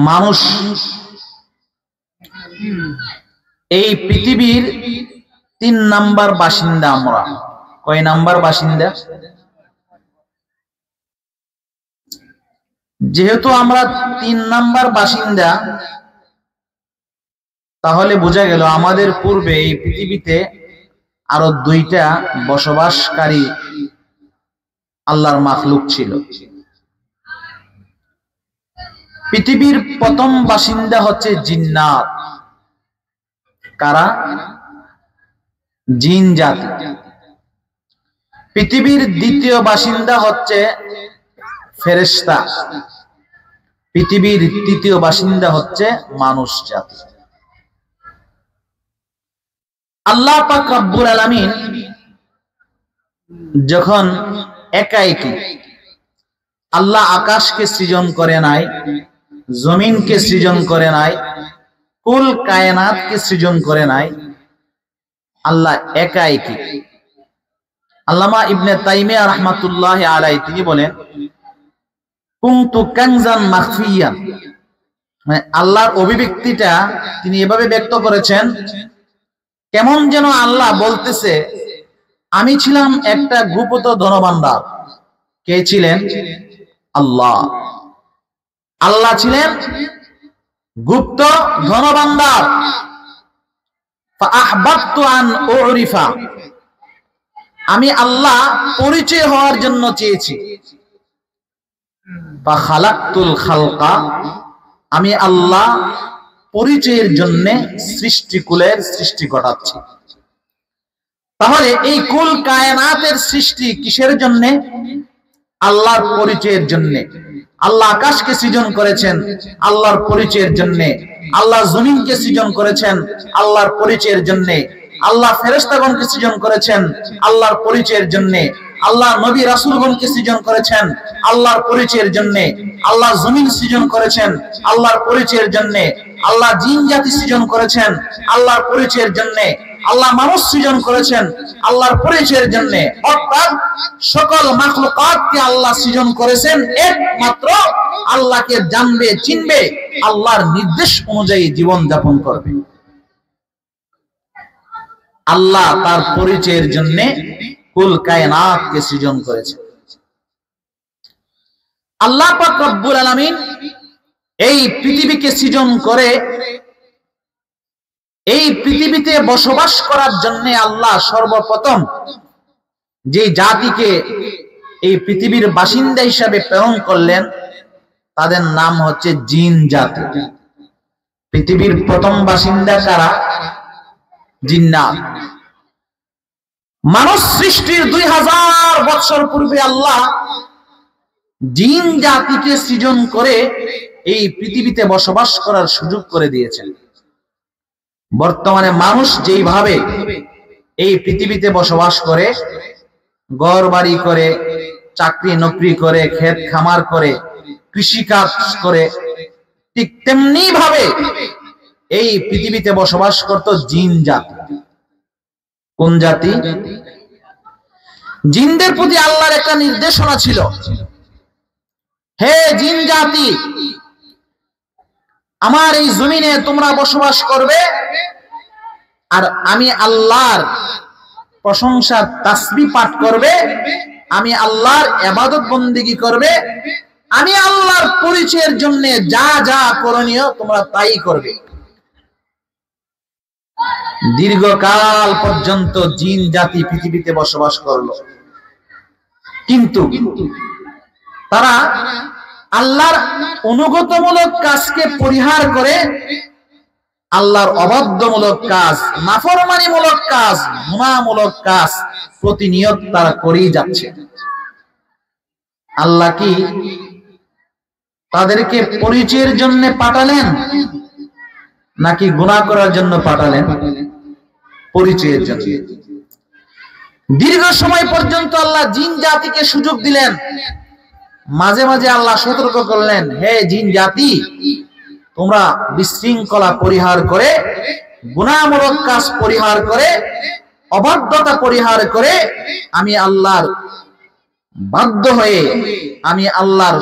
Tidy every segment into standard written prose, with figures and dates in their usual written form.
মানুষ এই পৃথিবীর 3 নাম্বার বাসিন্দা। আমরা কয় নাম্বার বাসিন্দা? যেহেতু আমরা 3 নাম্বার বাসিন্দা, তাহলে বোঝা গেল আমাদের পূর্বে এই পৃথিবীতে আরো 2টা বসবাসকারী আল্লাহর মাখলুক ছিল। পৃথিবীর প্রথম বাসিন্দা হচ্ছে জিন্নাত। কারা? জিন জাতি। পৃথিবীর দ্বিতীয় বাসিন্দা হচ্ছে ফেরেশতা। পৃথিবীর তৃতীয় বাসিন্দা হচ্ছে মানুষ জাতি। আল্লাহ পাক রব্বুল আলামিন যখন একাএকি আল্লাহ আকাশকে সৃজন করে নাই, জমিনকে সৃজন করে নাই, কুল কায়নাতকে সৃজন করে নাই, আল্লাহ একাএকি। আল্লামা ইবনে তাইমিয়া রাহমাতুল্লাহি আলাইহি তিনি বলেন, কুনতু কানজান মাখফিয়ান। মানে আল্লাহর অভিব্যক্তিটা তিনি এভাবে ব্যক্ত করেছেন, কেমন যেন আল্লাহ বলতেছে আমি ছিলাম একটা গুপ্ত ধনভাণ্ডার। কে ছিলেন? আল্লাহ। আল্লাহ ছিলেন গুপ্ত ধনভাণ্ডার। ফাআহবাবতু আন উরিফা, আমি আল্লাহ পরিচয় হওয়ার জন্য চেয়েছি। ফাখালাকতুল খালকা, আমি আল্লাহ পরিচয়ের জন্য সৃষ্টিকুলের সৃষ্টি ঘটাচ্ছি। তাহলে এই কুল কায়নাতের সৃষ্টি কিসের জন্য? আল্লাহর পরিচয়ের জন্য। আল্লাহ আকাশকে সৃজন করেছেন আল্লাহর পরিচয়ের জন্য। আল্লাহ জমিনকে সৃজন করেছেন আল্লাহর পরিচয়ের জন্য। আল্লাহ ফেরেশতাগণকে সৃজন করেছেন আল্লাহর পরিচয়ের জন্য। আল্লাহ নবী রাসূলগণকে সৃজন করেছেন আল্লাহর পরিচয়ের জন্য। আল্লাহ জমিন সৃজন করেছেন আল্লাহর পরিচয়ের জন্য। আল্লাহ জিন জাতি সৃজন করেছেন আল্লাহর পরিচয়ের জন্য। আল্লাহ মানুষ সৃজন করেছেন আল্লাহর পরিচয়ের জন্য। অর্থাৎ সকল মাখলুকাতকে আল্লাহ সৃজন করেছেন একমাত্র আল্লাহকে জানবে, চিনবে, আল্লাহর নির্দেশ অনুযায়ী জীবন যাপন করবে। আল্লাহ তার পরিচয়ের জন্য কুল কায়নাতকে সৃজন করেছেন। আল্লাহ পাক রব্বুল আলামিন এই পৃথিবীকে সৃজন করে এই পৃথিবীতে বসবাস করার জন্য আল্লাহ সর্বপ্রথম যে জাতিকে এই পৃথিবীর বাসিন্দা হিসাবে প্রেরণ করলেন তাদের নাম হচ্ছে জিন জাতি। পৃথিবীর প্রথম বাসিন্দা কারা? জিন্নাত। মানুষ সৃষ্টির 2000 বছর পূর্বে আল্লাহ জিন জাতিকে সৃজন করে এই পৃথিবীতে বসবাস করার সুযোগ করে দিয়েছেন। বর্তমানে মানুষ যেইভাবে এই পৃথিবীতে বসবাস করে, ঘর বাড়ি করে, চাকরি নকরি করে, ক্ষেত খামার করে, কৃষিকাজ করে, ঠিক তেমনি ভাবে এই পৃথিবীতে বসবাস করত জিন জাতি। কোন জাতি? জিনদের প্রতি আল্লাহর একটা নির্দেশনা ছিল, হে জিন জাতি, আমার এই জমিনে তোমরা বসবাস করবে আর আমি আল্লাহর প্রশংসা তাসবিহ পাঠ করবে, আমি আল্লাহর ইবাদত বন্দেগী করবে, আমি আল্লাহর পরিচয়ের জন্য যা যা করণীয় তোমরা তাই করবে। দীর্ঘকাল পর্যন্ত জিন জাতি পৃথিবীতে বসবাস করলো, কিন্তু তারা আল্লাহর অনুগতমূলক কাজকে পরিহার করে আল্লাহর অবাধ্যমূলক কাজ, নাফরমানিমূলক কাজ, গুনাহমূলক কাজ প্রতিনিয়ত তারা করেই যাচ্ছে। আল্লাহ কি তাদেরকে পরিচয়ের জন্য পাঠালেন নাকি গুনাহ করার জন্য পাঠালেন? পরিচয়ের জন্য। দীর্ঘ সময় পর্যন্ত আল্লাহ জিন জাতিকে সুযোগ দিলেন, মাঝে মাঝে আল্লাহ সতর্ক করলেন, হে জিন জাতি, তোমরা বিশৃঙ্খলা পরিহার করে, গুনাহমূলক কাজ পরিহার করে, অবাধ্যতা পরিহার করে আমি আল্লাহর বাধ্য হয়ে, আমি আল্লাহর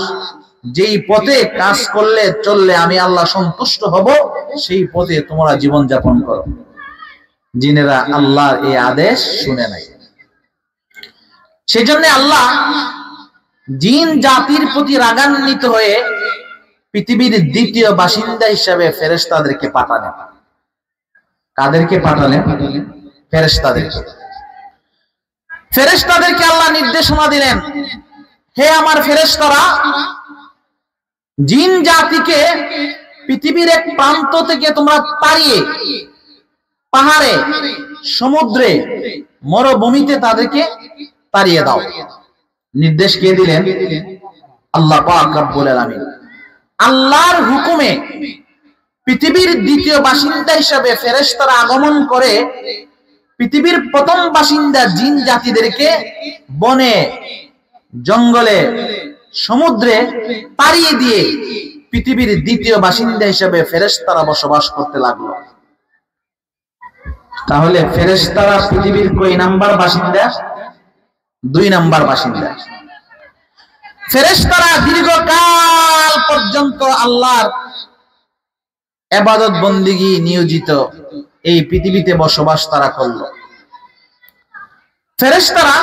যেই পথে কাজ করলে চললে আমি আল্লাহ সন্তুষ্ট হব, সেই পথে তোমরা জীবন যাপন করো। জিনেরা আল্লাহর এই আদেশ শুনে নাই। সেজন্য আল্লাহ জিন জাতির প্রতি রাগান্বিত হয়ে পৃথিবীর দ্বিতীয় বাসিন্দা হিসেবে ফেরেশতাদেরকে পাঠালেন। কাদেরকে পাঠালেন? ফেরেশতাদেরকে। ফেরেশতাদেরকে আল্লাহ নির্দেশনা দিলেন, হে আমার ফেরেশতারা, জিন জাতিকে পৃথিবীর এক প্রান্ত থেকে তোমরা তাড়িয়ে পাহাড়ে, সমুদ্রে, মরুভূমিতে তাদেরকে তাড়িয়ে দাও। নির্দেশ কে দিলেন? আল্লাহ পাক রব্বুল আলামিন। আল্লাহর হুকুমে পৃথিবীর দ্বিতীয় বাসিন্দা হিসেবে ফেরেশতারা আগমন করে পৃথিবীর প্রথম বাসিন্দা জিন জাতিদেরকে বনে, জঙ্গলে, সমুদ্রে তাড়িয়ে দিয়ে পৃথিবীর দ্বিতীয় বাসিন্দা হিসেবে ফেরেশতারা বসবাস করতে লাগলো। তাহলে ফেরেশতারা পৃথিবীর কয় নাম্বার বাসিন্দা? 2 নাম্বার বাসিন্দা। ফেরেশতারা দীর্ঘকাল পর্যন্ত আল্লাহর ইবাদত বন্দেগী নিয়োজিত এই পৃথিবীতে বসবাস তারা করলো। ফেরেশতারা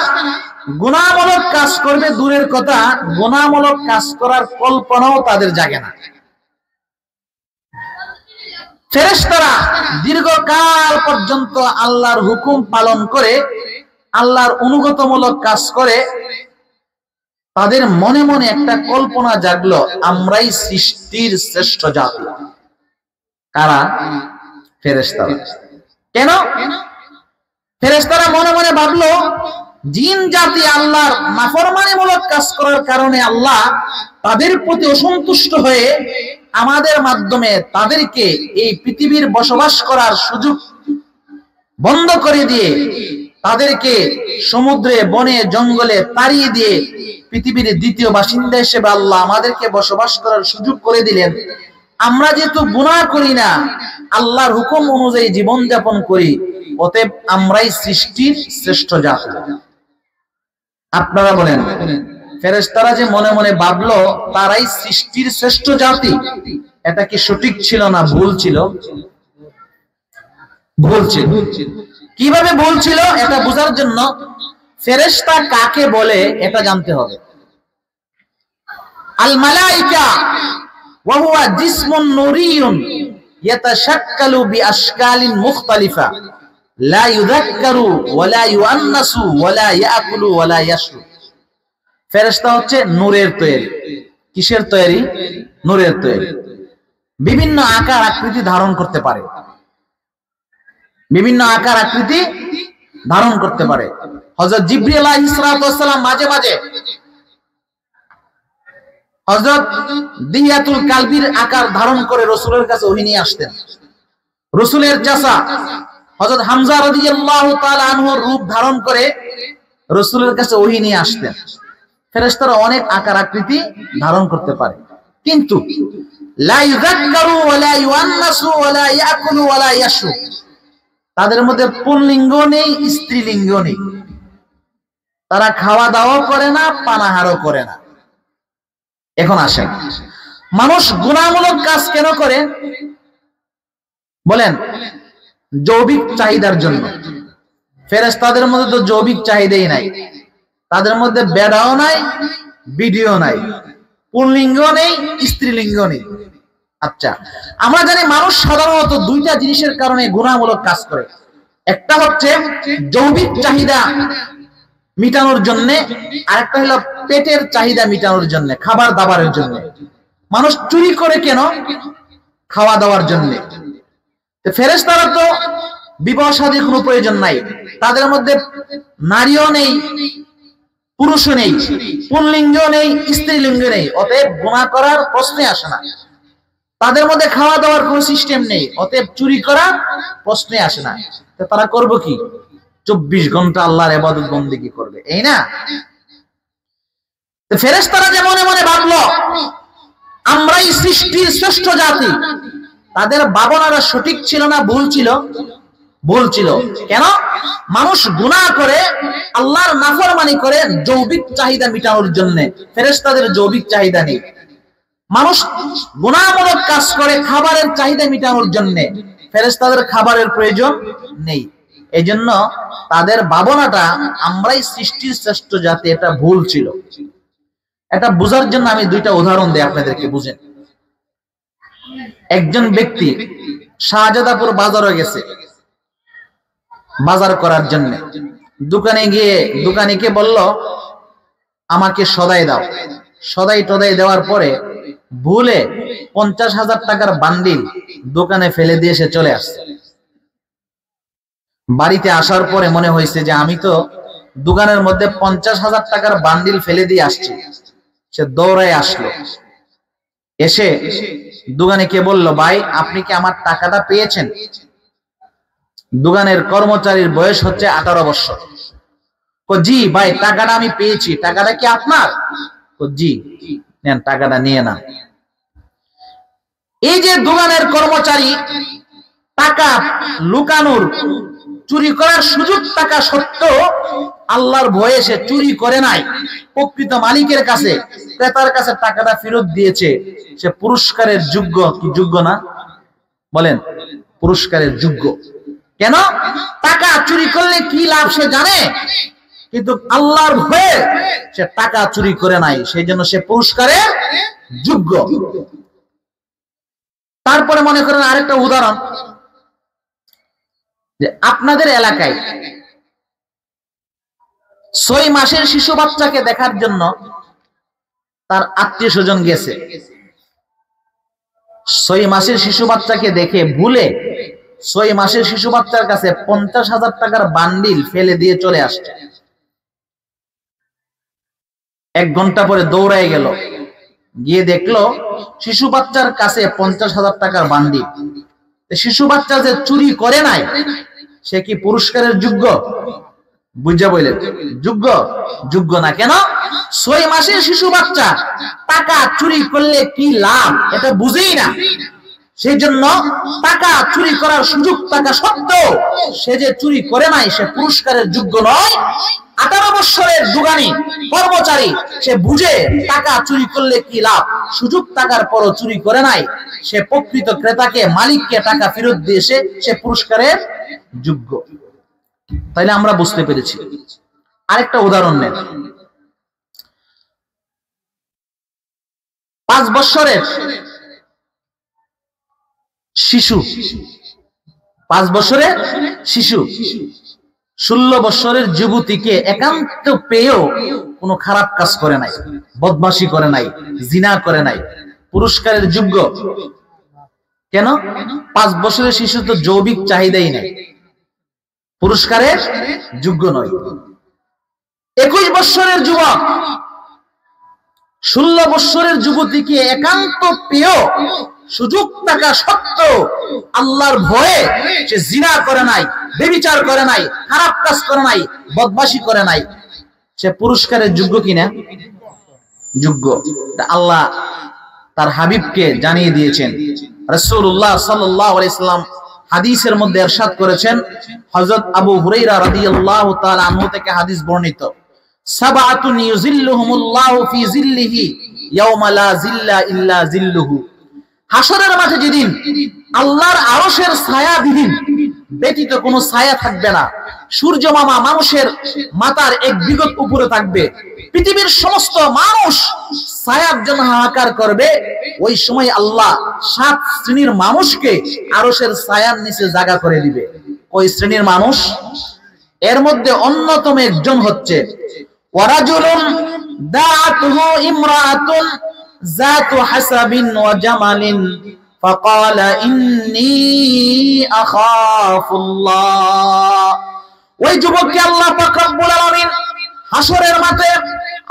গুনাহমূলক কাজ করবে দূরের কথা, গুনাহমূলক কাজ করার কল্পনাও তাদের জাগে না। ফেরেশতারা দীর্ঘকাল পর্যন্ত আল্লাহর হুকুম পালন করে, আল্লাহর অনুগতমূলক কাজ করে। তাদের মনে মনে একটা কল্পনা জাগলো, আমরাই সৃষ্টির শ্রেষ্ঠ জাতি। কারা? ফেরেশতারা। কেন? ফেরেশতারা মনে মনে ভাবলো, জিন জাতি আল্লাহর নাফরমানিমূলক কাজ করার কারণে আল্লাহ তাদের প্রতি অসন্তুষ্ট হয়ে আমাদের মাধ্যমে তাদেরকে এই পৃথিবীর বসবাস করার সুযোগ বন্ধ করে দিয়ে, তাদেরকে সমুদ্রে, বনে, জঙ্গলে তাড়িয়ে দিয়ে পৃথিবীর দ্বিতীয় বাসিন্দা হিসেবে আল্লাহ আমাদেরকে বসবাস করার সুযোগ করে দিলেন। আমরা যেহেতু গুনাহ করি না, আল্লাহর হুকুম অনুযায়ী জীবন যাপন করি, অতএব আমরাই সৃষ্টির শ্রেষ্ঠ জাতি। আপনারা বলেন, ফেরেশতারা যে মনে মনে ভাবলো তারাই সৃষ্টির শ্রেষ্ঠ জাতি, এটা কি সঠিক ছিল না ভুল ছিল? ভুল ছিল। কিভাবে ভুল ছিল এটা বোঝার জন্য ফেরেশতা কাকে বলে এটা জানতে হবে। আল মালাইকা ওয়া হুয়া জিসমুন নুরিয়ুন ইয়াতাশাক্কালু বিআশকালিন মুখতালিফা লা ইউযাক্কারু ওয়া লা ইউআন্নাসু ওয়া লা ইয়াকুলু ওয়া লা ইয়াশরু। ফেরেশতা হচ্ছে নূরের তৈরি। কিসের তৈরি? নূরের তৈরি। বিভিন্ন আকার আকৃতি ধারণ করতে পারে, বিভিন্ন আকার আকৃতি ধারণ করতে পারে। হযরত জিবরিল আলাইহিস সালাম মাঝে মাঝে হযরত দিহিয়াতুল কালবির আকার ধারণ করে রাসূলের কাছে ওহী নিয়ে আসতেন। রাসূলের চাচা হযরত হামজা রাদিয়াল্লাহু তাআলা আনহুর রূপ ধারণ করে রাসূলের কাছে ওহী নিয়ে আসতেন। ফেরেশতারা অনেক আকার আকৃতি ধারণ করতে পারে, কিন্তু লা ইউযাক্কারু ওয়া লা ইউআন্নাসু ওয়া লা ইয়াকুলু ওয়া লা ইয়াশরু। তাদের মধ্যে পুল্লিঙ্গ নেই, স্ত্রীলিঙ্গ নেই। তারা খাওয়া দাওয়া করে না, পানাহারও করে না। এখন আসেন, মানুষ গুনাহমূলক কাজ কেন করে? বলেন, যৌবিক চাহিদার জন্য। ফেরেশতাদের মধ্যে তো যৌবিক চাহিদাই নাই। তাদের মধ্যে বেড়াও নাই, বিডিও নাই, পুল্লিঙ্গ নেই, স্ত্রীলিঙ্গ নেই। আচ্ছা, আমরা জানি মানুষ সাধারণত 2টা জিনিসের কারণে গুনাহমূলক কাজ করে। একটা হচ্ছে যৌবিক চাহিদা মিটানোর জন্য, আর একটা হলো পেটের চাহিদা মিটানোর জন্য, খাবার দাবারের জন্য। মানুষ চুরি করে কেন? খাওয়া দাওয়ার জন্য। ফেরেশতারা তো বিবাহ শাদীর কোনো প্রয়োজন নাই। তাদের মধ্যে নারীও নেই, পুরুষও নেই, পুল্লিঙ্গ নেই, স্ত্রীলিঙ্গ নেই। অতএব গুনাহ করার প্রশ্নে আসে না। তাদের মধ্যে খাওয়া দাওয়ার কোনো সিস্টেম নেই, অতএব চুরি করার প্রশ্নে আসে না। তারা করবে কি? 24 ঘন্টা আল্লাহর ইবাদত বন্দেগী করবে, এই না? ফেরেশতারা যে মনে মনে ভাবলো আমরাই সৃষ্টির শ্রেষ্ঠ জাতি, তাদের ভাবনাটা সঠিক ছিল না ভুল ছিল? ভুল ছিল। কেন? মানুষ গুনাহ করে, আল্লাহর নাফরমানি করে যৌবিক চাহিদা মিটানোর জন্য। ফেরেশতাদের যৌবিক চাহিদা নেই। মানুষ গুনাহমূলক কাজ করে খাবারের চাহিদা মেটানোর জন্য, ফেরেশতাদের খাবারের প্রয়োজন নেই। এজন্য তাদের ভাবনাটা আমরাই সৃষ্টির শ্রেষ্ঠ জাতি, এটা ভুল ছিল। এটা বোঝার জন্য আমি দুইটা উদাহরণ দেই আপনাদেরকে, বুঝেন। একজন ব্যক্তি শাহজাদাপুর বাজারে গেছে বাজার করার জন্য। দোকানে গিয়ে দোকানিকে বলল আমাকে সদাই দাও। সদাই টদাই দেওয়ার পরে ভুলে 50,000 টাকার বান্ডিল দোকানে ফেলে দিয়ে সে চলে আসছে। বাড়িতে আসার পরে মনে হয়েছে যে আমি তো দোকানের মধ্যে 50,000 টাকার বান্ডিল ফেলে দিয়ে আসছি। সে দৌড়ায় আসলো, এসে দোকানিকে বলল, ভাই আপনি কি আমার টাকাটা পেয়েছেন? দোকানের কর্মচারীর বয়স হচ্ছে 18 বছর। জি ভাই, টাকাটা আমি পেয়েছি। টাকাটা কি আপনার? জি, নেন টাকাটা নিয়ে না। এই যে দোকানের কর্মচারী টাকা লুকানোর, চুরি করার সুযোগ থাকা সত্ত্বেও আল্লাহর ভয়ে সে চুরি করে নাই, প্রকৃত মালিকের কাছে, ক্রেতার কাছে টাকাটা ফেরত দিয়েছে। সে পুরস্কারের যোগ্য কি যোগ্য না? বলেন, পুরস্কারের যোগ্য। কেন? টাকা চুরি করলে কি লাভ সে জানে, কিন্তু আল্লাহর ভয়ে সে টাকা চুরি করে নাই, সেই জন্য সে পুরস্কারের যোগ্য। তারপরে মনে করেন আরেকটা উদাহরণ, যে আপনাদের এলাকায় 6 মাসের শিশু বাচ্চাকে দেখার জন্য তার আত্মীয় স্বজন গেছে। 6 মাসের শিশু বাচ্চাকে দেখে ভুলে 6 মাসের শিশু বাচ্চার কাছে 50,000 টাকার বান্ডিল ফেলে দিয়ে চলে আসছে। 1 ঘন্টা পরে দৌড়ায় গেল, গিয়ে দেখলো শিশু বাচ্চার কাছে 50,000 টাকার বান্ডিল। শিশু বাচ্চা যে চুরি করে নাই, সে কি পুরস্কারের যোগ্য? বুঝা বললেন, যোগ্য? যোগ্য না। কেন? 6 মাসের শিশু বাচ্চা টাকা চুরি করলে কি লাভ এটা বুঝেই না, সেই জন্য টাকা চুরি করার সুযোগ থাকা সত্ত্বেও সে যে চুরি করে নাই, সে পুরস্কারের যোগ্য নয়। 18 বছরের দোকানি কর্মচারী সে বুঝে টাকা চুরি করলে কি লাভ, সুযোগ থাকার পরও চুরি করে নাই, সে প্রকৃত ক্রেতাকে, মালিককে টাকা ফেরত দিয়েছে, সে পুরস্কারের যোগ্য। তাইলে আমরা বুঝতে পেরেছি। আরেকটা উদাহরণ নেন, 5 বছরের শিশু, 5 বছরের শিশু 16 বছরের যুবতীকে একান্ত পেয়েও কোনো খারাপ কাজ করে নাই, বদমাশি করে নাই, জিনা করে নাই, পুরস্কারের যোগ্য। কেন? 5 বছরের শিশু তো যৌবিক চাহিদাই নাই, পুরস্কারের যোগ্য নয়। 21 বছরের যুবক 16 বছরের যুবতীকে একান্ত পেয়েও সুযোগ থাকা সত্ত্বেও আল্লাহর ভয়ে সে জিনা করে নাই, ব্যভিচার করে নাই, খারাপ কাজ করে নাই, বদমাশি করে নাই, সে পুরস্কারের যোগ্য কিনা? যোগ্য। আল্লাহ তার হাবিবকে জানিয়ে দিয়েছেন। রাসূলুল্লাহ সাল্লাল্লাহু আলাইহি ওয়াসাল্লাম হাদিসের মধ্যে ইরশাদ করেছেন, হযরত আবু হুরায়রা রাদিয়াল্লাহু তাআলা আনহু থেকে হাদিস বর্ণিত, সাবআতুন ইউযিল্লুহুমুল্লাহু ফি যিল্লিহি ইয়াওমা লা যিল্লা ইল্লা যিল্লুহু। হাসরের মাঠে যেদিন আল্লাহর আরশের ছায়াবিহীন ব্যতীত কোনো ছায়া থাকবে না, সূর্য মামা মানুষের মাথার এক বিগত উপরে থাকবে, পৃথিবীর সমস্ত মানুষ ছায়ার জন্য হাহাকার করবে, ওই সময় আল্লাহ 7 শ্রেণীর মানুষকে আরশের ছায়ার নিচে জায়গা করে দিবে। ওই শ্রেণীর মানুষ, এর মধ্যে অন্যতম একজন হচ্ছে ওয়ারাজুলুন দাআতুহু ইমরাআতুন যাতু হাসাবিন ওয়া জামালিন ফাকালা ইন্নী আখাফুল্লাহ। ওই যুবককে আল্লাহ পাক রব্বুল আলামিন হাসরের মাঠে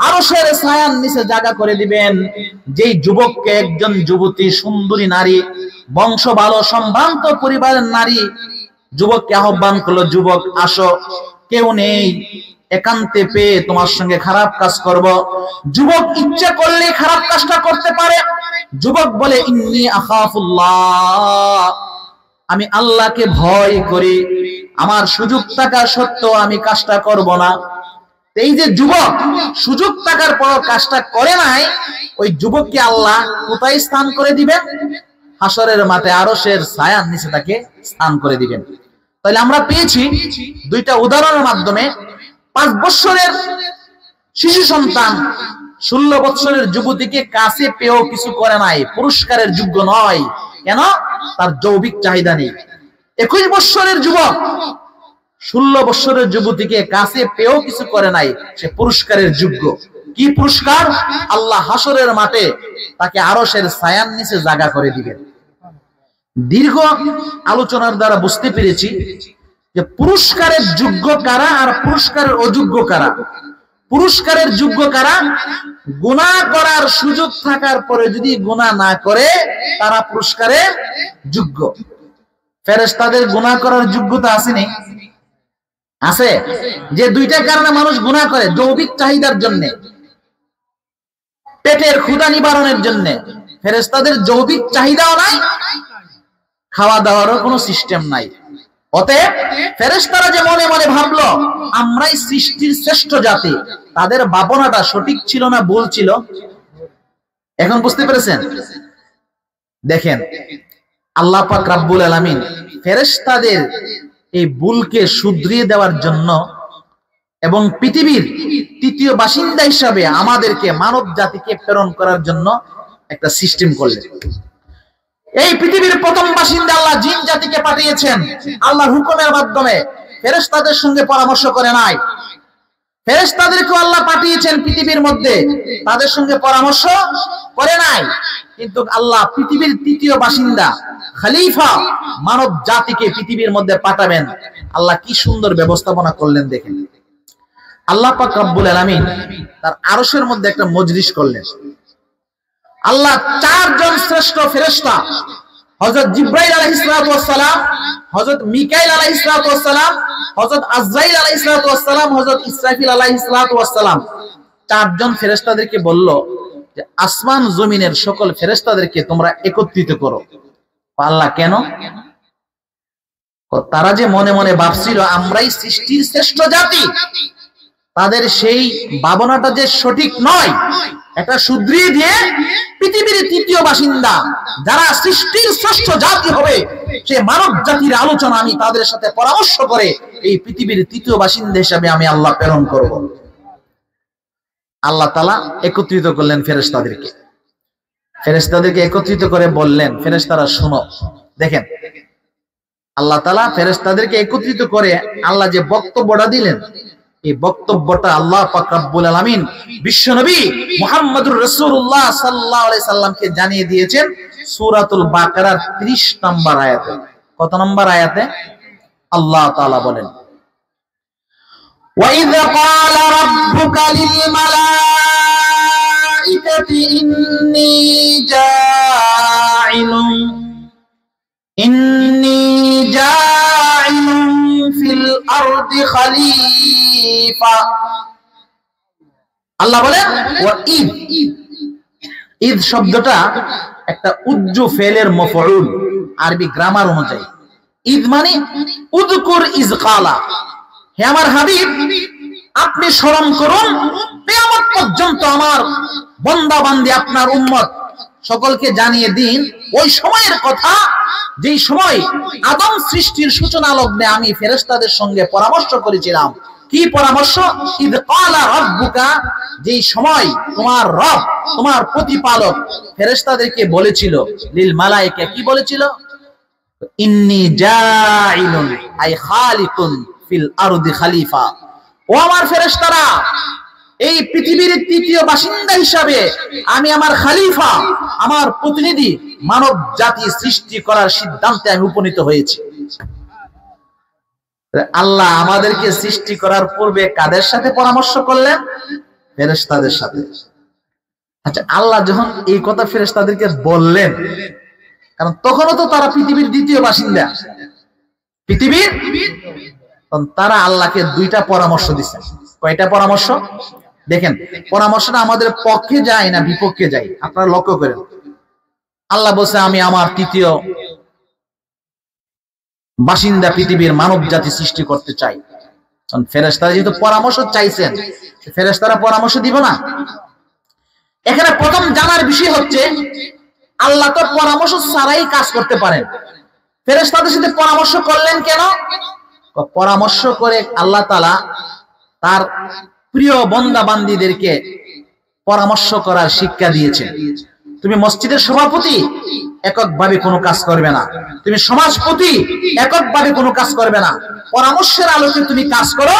আরশের ছায়ার নিচে জায়গা করে দিবেন। যেই যুবককে একজন যুবতী, সুন্দরী নারী, বংশ ভালো, সম্ভ্রান্ত পরিবারের নারী, যুবককে আহ্বান করলো, যুবক আসো, কেউ নেই, একান্তে পেয়ে তোমার সঙ্গে খারাপ কাজ করব। যুবক ইচ্ছা করলে খারাপ কাজটা করতে পারে। যুবক বলে, ইন্নী আখাফুল্লাহ, আমি আল্লাহকে ভয় করি, আমার সুযোগ থাকা সত্ত্বেও আমি কাজটা করব না। এই যে যুবক সুযোগ থাকার পর কাজটা করে নাই, ওই যুবককে আল্লাহ কোথায় স্থান করে দিবেন? হাসরের মাঠে আরশের ছায়ার নিচে তাকে স্থান করে দিবেন। তাহলে আমরা পেয়েছি দুইটা উদাহরণের মাধ্যমে 5 বছরের শিশু সন্তান 16 বছরের যুবতীকে কাছে পেয়েও কিছু করে নাই, পুরস্কারের যোগ্য নয়। কেন? তার যৌবিক চাহিদা নেই। 21 বছরের যুবক 16 বছরের যুবতীকে কাছে পেয়েও কিছু করে নাই, সে পুরস্কারের যোগ্য। কি পুরস্কার? আল্লাহ হাসরের মাঠে তাকে আরশের ছায়ার নিচে জায়গা করে দিবেন। দীর্ঘ আলোচনার দ্বারা বুঝতে পেরেছি যে পুরস্কারের যোগ্য কারা আর পুরস্কারের অযোগ্য কারা। পুরস্কারের যোগ্য কারা? গুনাহ করার সুযোগ থাকার পরে যদি গুনাহ না করে তারা পুরস্কারের যোগ্য। ফেরেশতাদের গুনাহ করার যোগ্যতা আসেনি? আছে। যে দুইটা কারণে মানুষ গুনাহ করে, যৌবিক চাহিদার জন্য, পেটের ক্ষুধা নিবারণের জন্য। ফেরেশতাদের যৌবিক চাহিদাও নাই, খাওয়া দাওয়ারও কোনো সিস্টেম নাই। অতএব ফেরেশতারা যে মনে মনে ভাবলো আমরাই সৃষ্টির শ্রেষ্ঠ জাতি, তাদের ভাবনাটা সঠিক ছিল না ভুল ছিল? এখন বুঝতে পেরেছেন? দেখেন, আল্লাহ পাক রব্বুল আলামিন ফেরেশতাদের এই ভুলকে শুধরিয়ে দেওয়ার জন্য এবং পৃথিবীর তৃতীয় বাসিন্দা হিসাবে আমাদেরকে, মানব জাতিকে প্রেরণ করার জন্য একটা সিস্টেম করলেন। এই পৃথিবীর প্রথম বাসিন্দা আল্লাহ জিন জাতিকে পাঠিয়েছেন আল্লাহর হুকুমের মাধ্যমে। ফেরেশতাদের সঙ্গে পরামর্শ করে নাই। ফেরেশতাদেরকে আল্লাহ পাঠিয়েছেন পৃথিবীর মধ্যে, তাদের সঙ্গে পরামর্শ করে নাই। কিন্তু আল্লাহ পৃথিবীর তৃতীয় বাসিন্দা, খলিফা, মানব জাতিকে পৃথিবীর মধ্যে পাঠাবেন। আল্লাহ কি সুন্দর ব্যবস্থাপনা করলেন দেখেন। আল্লাহ পাক রব্বুল আলামিন তার আরশের মধ্যে একটা মজলিস করলেন। আল্লাহ 4 জন শ্রেষ্ঠ ফেরেশতা, হযরত জিবরাইল আলাইহিস সালাতু ওয়াস সালাম, হযরত মিকাইল আলাইহিস সালাতু ওয়াস সালাম, হযরত আজরাইল আলাইহিস সালাতু ওয়াস সালাম, হযরত ইসরাফিল আলাইহিস সালাতু ওয়াস সালাম, 4 জন ফেরেশতাদেরকে বলল যে আসমান জমিনের সকল ফেরেশতাদেরকে তোমরা একত্রিত করো। আল্লাহ কেন? তারা যে মনে মনে ভাবছিল আমরাই সৃষ্টির শ্রেষ্ঠ জাতি, তাদের সেই ভাবনাটা যে সঠিক নয়, এটা শুধরিয়ে দিয়ে পৃথিবীর তৃতীয় বাসিন্দা যারা সৃষ্টির শ্রেষ্ঠ জাতি হবে, সে মানব জাতির আলোচনা আমি তাদের সাথে পরামর্শ করে এই পৃথিবীর তৃতীয় বাসিন্দা হিসাবে আমি আল্লাহ প্রেরণ করব। আল্লাহ তাআলা একত্রিত করলেন ফেরেশতাদেরকে। ফেরেশতাদেরকে একত্রিত করে বললেন, ফেরেশতারা শুনো। দেখেন, আল্লাহ তাআলা ফেরেশতাদেরকে একত্রিত করে আল্লাহ যে বক্তব্যটা দিলেন, এই বক্তব্যটা আল্লাহ পাক রব্বুল আলামিন বিশ্বনবী মুহাম্মদুর রাসূলুল্লাহ সাল্লাল্লাহু আলাইহি সাল্লামকে জানিয়ে দিয়েছেন সূরাতুল বাকারার 30 নম্বর আয়াতে। কত নম্বর আয়াতে? আল্লাহ তাআলা বলেন, ওয়া ইয ক্বালা রাব্বুকা লিল মালাইকাতি ইন্নী জাইলুন ফিল আরদি খলিফা। আল্লাহ বলেন ওয়া ইদ, ইদ শব্দটা একটা উজ্জু ফেলের মফউল আরবি গ্রামার অনুযায়ী। ইদ মানে উযকুর ইজ ক্বালা, হে আমার হাবিব আপনি স্মরণ করুন কিয়ামত পর্যন্ত আমার বান্দা বান্দি আপনার উম্মত সকলকে জানিয়ে দিন ওই সময়ের কথা যেই সময় আদম সৃষ্টির সূচনা লগ্নে আমি ফেরেশতাদের সঙ্গে পরামর্শ করেছিলাম। কি পরামর্শ? ইদ ক্বালা রাব্বুকা, যেই সময় তোমার রব, তোমার প্রতিপালক ফেরেশতাদেরকে বলেছিল, লিল মালায়েকা, কি বলেছিল? ইন্নী জাইলুন আই খালিকুন ফিল আরদি খলিফা। ও আমার ফেরেশতারা, এই পৃথিবীর তৃতীয় বাসিন্দা হিসাবে আমি আমার খলিফা, আমার প্রতিনিধি মানব জাতি সৃষ্টি করার সিদ্ধান্তে আমি উপনীত হয়েছি। আল্লাহ আমাদেরকে সৃষ্টি করার পূর্বে কাদের সাথে পরামর্শ করলেন? ফেরেশতাদের সাথে। আচ্ছা, আল্লাহ যখন এই কথা ফেরেশতাদেরকে বললেন, কারণ তখনও তো তারা পৃথিবীর দ্বিতীয় বাসিন্দা, পৃথিবীর, তারা আল্লাহকে 2টা পরামর্শ দিচ্ছেন। কয়টা পরামর্শ? দেখেন, পরামর্শটা আমাদের পক্ষে যায় না বিপক্ষে যায়, আপনারা লক্ষ্য করেন। আল্লাহ বলছে আমি আমার তৃতীয় বাসিন্দা পৃথিবীর মানব জাতি সৃষ্টি করতে চাই। ফেরেশতারা যেহেতু পরামর্শ চাইছেন, ফেরেশতারা পরামর্শ দিব না? এখানে প্রথম জানার বিষয় হচ্ছে আল্লাহ তো পরামর্শ ছাড়াই কাজ করতে পারেন, ফেরেশতাদের সাথে পরামর্শ করলেন কেন? পরামর্শ করে আল্লাহ তাআলা তার প্রিয় বান্দা বান্দীদেরকে পরামর্শ করার শিক্ষা দিয়েছেন। তুমি মসজিদের সভাপতি, এককভাবে কোনো কাজ করবে না। তুমি সমাজপতি, এককভাবে কোনো কাজ করবে না। পরামর্শের আলোকে তুমি কাজ করো।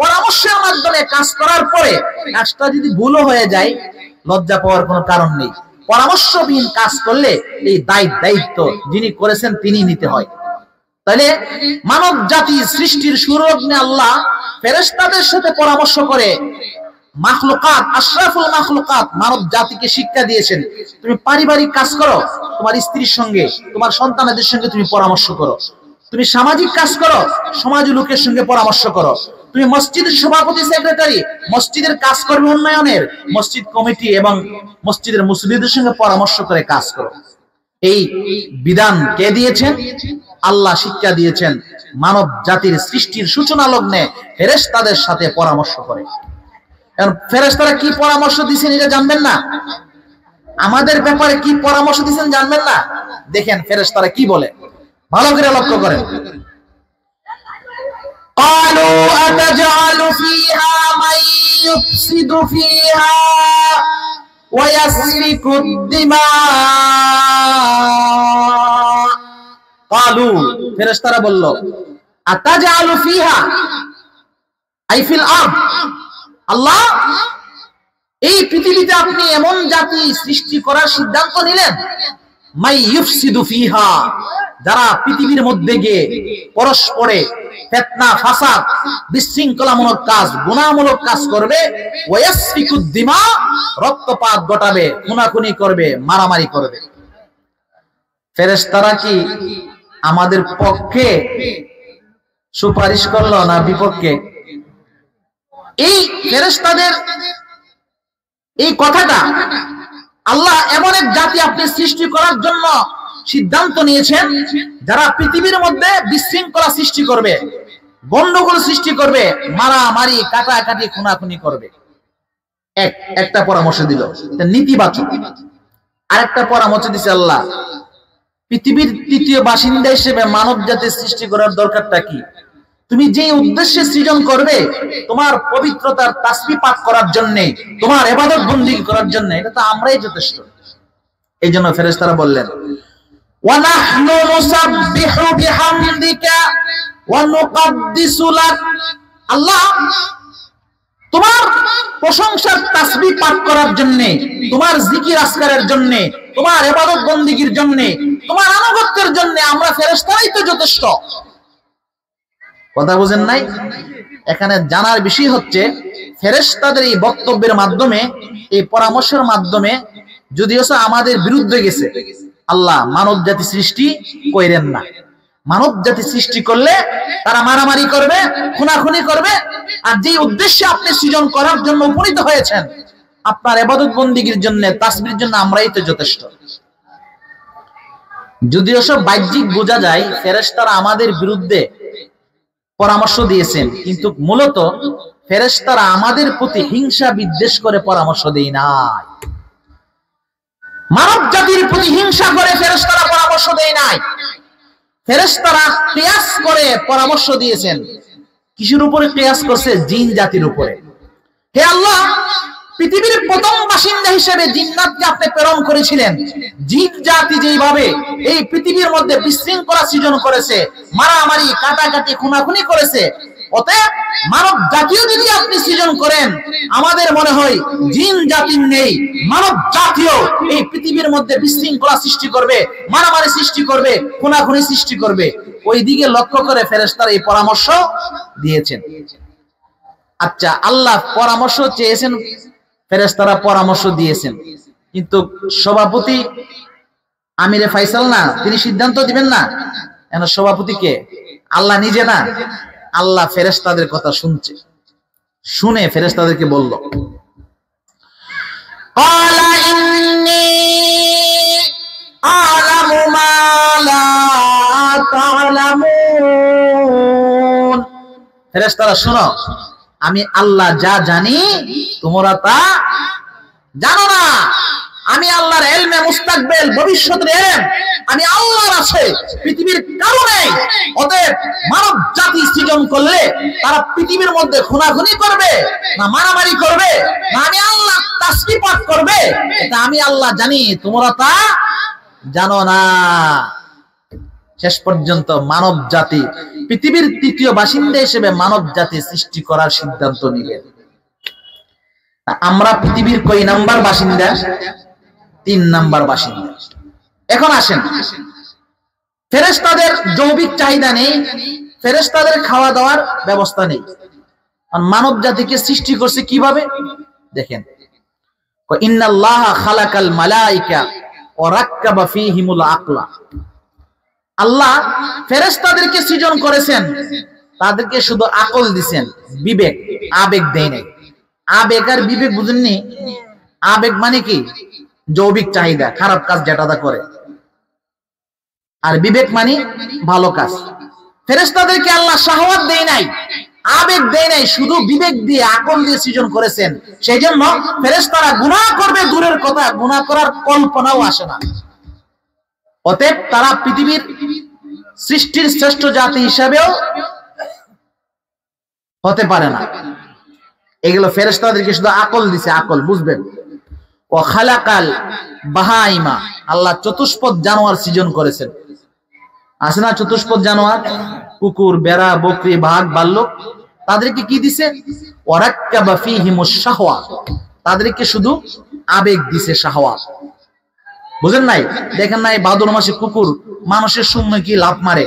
পরামর্শের মাধ্যমে কাজ করার পরে কাজটা যদি ভুলও হয়ে যায়, লজ্জা পাওয়ার কোনো কারণ নেই। পরামর্শবিহীন কাজ করলে এই দায়িত্ব যিনি করেছেন তিনি নিতে হয়। তাহলে মানব জাতি সৃষ্টির শুরুলগ্নে আল্লাহ ফেরেশতাদের সাথে পরামর্শ করে মাখলুকাত, আশরাফুল মাখলুকাত মানব জাতিকে শিক্ষা দিয়েছেন। তুমি পারিবারিক কাজ করো, তোমার স্ত্রীর সঙ্গে, তোমার সন্তানদের সঙ্গে তুমি পরামর্শ করো। তুমি সামাজিক কাজ করো, সমাজ লোকের সঙ্গে পরামর্শ করো। তুমি মসজিদের সভাপতি, সেক্রেটারি, মসজিদের কাজ করবে উন্নয়নের, মসজিদ কমিটি এবং মসজিদের মুসল্লিদের সঙ্গে পরামর্শ করে কাজ করো। এই বিধান কে দিয়েছেন? আল্লাহ শিক্ষা দিয়েছেন মানব জাতির সৃষ্টির সূচনা লগ্নে ফেরেশতাদের সাথে পরামর্শ করে। ফেরেশতারা কি পরামর্শ দিয়েছেন এটা জানবেন না? আমাদের ব্যাপারে কি পরামর্শ দিয়েছেন জানবেন না? দেখেন ফেরেশতারা কি বলে, ভালো করে লক্ষ্য করেন। قالوا أتجعل فيها من يفسد فيها ويسفك الدماء। قالوا ফেরেশতারা বলল, আতাজআলু ফিহা আই ফিল আরদ, আল্লাহ এই পৃথিবীতে আপনি এমন জাতি সৃষ্টি করার সিদ্ধান্ত নিলেন, মাই ইউফসিদু ফিহা, যারা পৃথিবীর মধ্যে গিয়ে পরস্পরে ফিতনা, ফাসাদ, বিশৃঙ্খলামূলক কাজ, গুনাহমূলক কাজ করবে, ওয়াসফিকুদ দিমা, রক্তপাত ঘটাবে, খুনাখুনি করবে, মারামারি করবে। ফেরেশতারা কি আমাদের পক্ষে সুপারিশ করলো না বিপক্ষে? এই ফেরেশতাদের এই কথাটা, আল্লাহ এমন এক জাতি আপনি সৃষ্টি করার জন্য সিদ্ধান্ত নিয়েছেন যারা পৃথিবীর মধ্যে বিশৃঙ্খলা সৃষ্টি করবে, গন্ডগোল সৃষ্টি করবে, মারামারি, কাটাকাটি, খুনাখুনি করবে। একটা পরামর্শ দিল, এটা নীতিবাচক। আরেকটা পরামর্শ দিছে আল্লাহ, পৃথিবীর তৃতীয় বাসিন্দা হিসেবে মানব জাতির সৃষ্টি করার দরকারটা কি? তুমি যে উদ্দেশ্যে সৃজন করবে, তোমার পবিত্রতার তাসবিহ পাঠ করার জন্য, তোমার ইবাদত বندگی করার জন্য, এটা তো আমরাই যথেষ্ট। এইজন্য ফেরেশতারা বললেন, ওয়া নাহনু নুসাব্বিহু বিহামদিকা ওয়া নুকদ্দিসু লাক, আল্লাহ তোমার প্রশংসার তাসবিহ পাঠ করার জন্য, তোমার জিকির আজকারের জন্য, তোমার ইবাদত বندگির জন্য, তোমার আনুগত্যের জন্য আমরা ফেরেশতারাই তো যথেষ্ট। কথা বুঝেন নাই? এখানে জানার বিষয় হচ্ছে ফেরেশতাদের এই বক্তব্যের মাধ্যমে, এই পরামর্শের মাধ্যমে যদিও আমাদের বিরুদ্ধে গেছে, আল্লাহ মানব জাতি সৃষ্টি কইরেন না। মানব জাতি সৃষ্টি করলে তারা মারামারি করবে, খুনাখুনি করবে, আর যে উদ্দেশ্যে আপনি সৃজন করার জন্য উপনীত হয়েছেন, আপনার ইবাদত বندگির জন্য, তাসবিহের জন্য আমরাই তো যথেষ্ট। যদিও সব বাহ্যিক বোঝা যায় ফেরেশতারা আমাদের বিরুদ্ধে পরামর্শ দিয়েছেন, কিন্তু মূলত ফেরেশতারা আমাদের প্রতি হিংসা বিদ্বেষ করে পরামর্শ দেয় নাই। মানব জাতির প্রতি হিংসা করে ফেরেশতারা পরামর্শ দেয় নাই। ফেরেশতারা কিয়াস করে পরামর্শ দিয়েছেন। কিসের উপরে কিয়াস করছে? জিন জাতির উপরে। হে আল্লাহ, পৃথিবীর প্রথম বাসিন্দা হিসেবে জিন্নাতকে আপনি প্রেরণ করেছিলেন। জিন জাতি যেভাবে এই পৃথিবীর মধ্যে বিশৃঙ্খলা সৃজন করেছে, মারামারি, কাটাকাটি, খুনাখুনি করেছে, অতএব মানব জাতিও যদি আপনি সৃজন করেন, আমাদের মনে হয় জিন জাতির নেই, মানব জাতিও এই পৃথিবীর মধ্যে বিশৃঙ্খলা সৃষ্টি করবে, মারামারি সৃষ্টি করবে, খুনাখুনি সৃষ্টি করবে। ওই দিকে লক্ষ্য করে ফেরেশতারা এই পরামর্শ দিয়েছেন। আচ্ছা, আল্লাহ পরামর্শ চেয়েছেন, ফেরেশতারা পরামর্শ দিয়েছেন, কিন্তু সভাপতি আমিরে ফাইসাল না, তিনি সিদ্ধান্ত দিবেন না? সভাপতি কে? আল্লাহ নিজে না? আল্লাহ ফেরেশতাদের কথা শুনছে, শুনে ফেরেশতাদেরকে বলল, ক্বালা ইন্নী আ'লামু মা লা তা'লামুন। ফেরেশতারা শোনো, আমি আল্লাহ যা জানি তোমরা তা জানো না। আমি আল্লাহর ইলমে মুস্তাকবিল, ভবিষ্যতের ইলম আমি আল্লাহর আছে, পৃথিবীর কারো নেই। অতএব মানব জাতি সৃজন করলে তারা পৃথিবীর মধ্যে খুনাখুনি করবে না মারামারি করবে না আমি আল্লাহ তাসবিহ পাঠ করবে, এটা আমি আল্লাহ জানি, তোমরা তা জানো না। শেষ পর্যন্ত মানব জাতি পৃথিবীর তৃতীয় বাসিন্দা হিসেবে মানব জাতি সৃষ্টি করার সিদ্ধান্ত নিলেন। আমরা পৃথিবীর কয় নাম্বার বাসিন্দা? 3 নাম্বার বাসিন্দা। এখন আসেন, ফেরেশতাদের জৈবিক চাহিদা নেই, ফেরেশতাদের খাওয়া দাওয়ার ব্যবস্থা নেই, মানব জাতিকে সৃষ্টি করছে কিভাবে দেখেন। ইন্নাল্লাহা খালাকাল মালাইকা ওয়া রাক্কাবা ফীহিমুল আকলা। আল্লাহ ফেরেশতাদেরকে সৃজন করেছেন, তাদেরকে শুধু আকল দিবেন, বিবেক আবেগ দেয় নাই। আবেগ আর বিবেক বুঝেননি? আবেগ মানে কি? জৈবিক চাহিদা, খারাপ কাজ যেটা করে, আর বিবেক মানে ভালো কাজ। ফেরেশতাদেরকে আল্লাহ শাহওয়াত দেয় নাই, আবেগ দেয় নাই, শুধু বিবেক দিয়ে আকল দিয়ে সৃজন করেছেন। সেই জন্য ফেরেশতারা গুনাহ করবে দূরের কথা, গুনাহ করার কল্পনাও আসে না। অতএব তারা পৃথিবীর সৃষ্টির শ্রেষ্ঠ জাতি হিসাবেও হতে পারে না। এগুলো ফেরেশতাদেরকে শুধু আকল দিছে, আকল বুঝবেন। ও খালাকাল বাহাইমা, আল্লাহ চতুষ্পদ জানোয়ার সৃজন করেছেন। আছে না চতুষ্পদ জানোয়ার? কুকুর, বেড়া, বকরি, বাঘ, ভাল্লুক। তাদেরকে কি দিছে? ওয়ারাক্কাবা ফীহিমুশ শাহওয়া, তাদেরকে শুধু আবেগ দিছে, শাহওয়াত। বুঝেন নাই? দেখেন নাই ভাদর মাসে কুকুর মানুষের শূন্য কি লাফ মারে?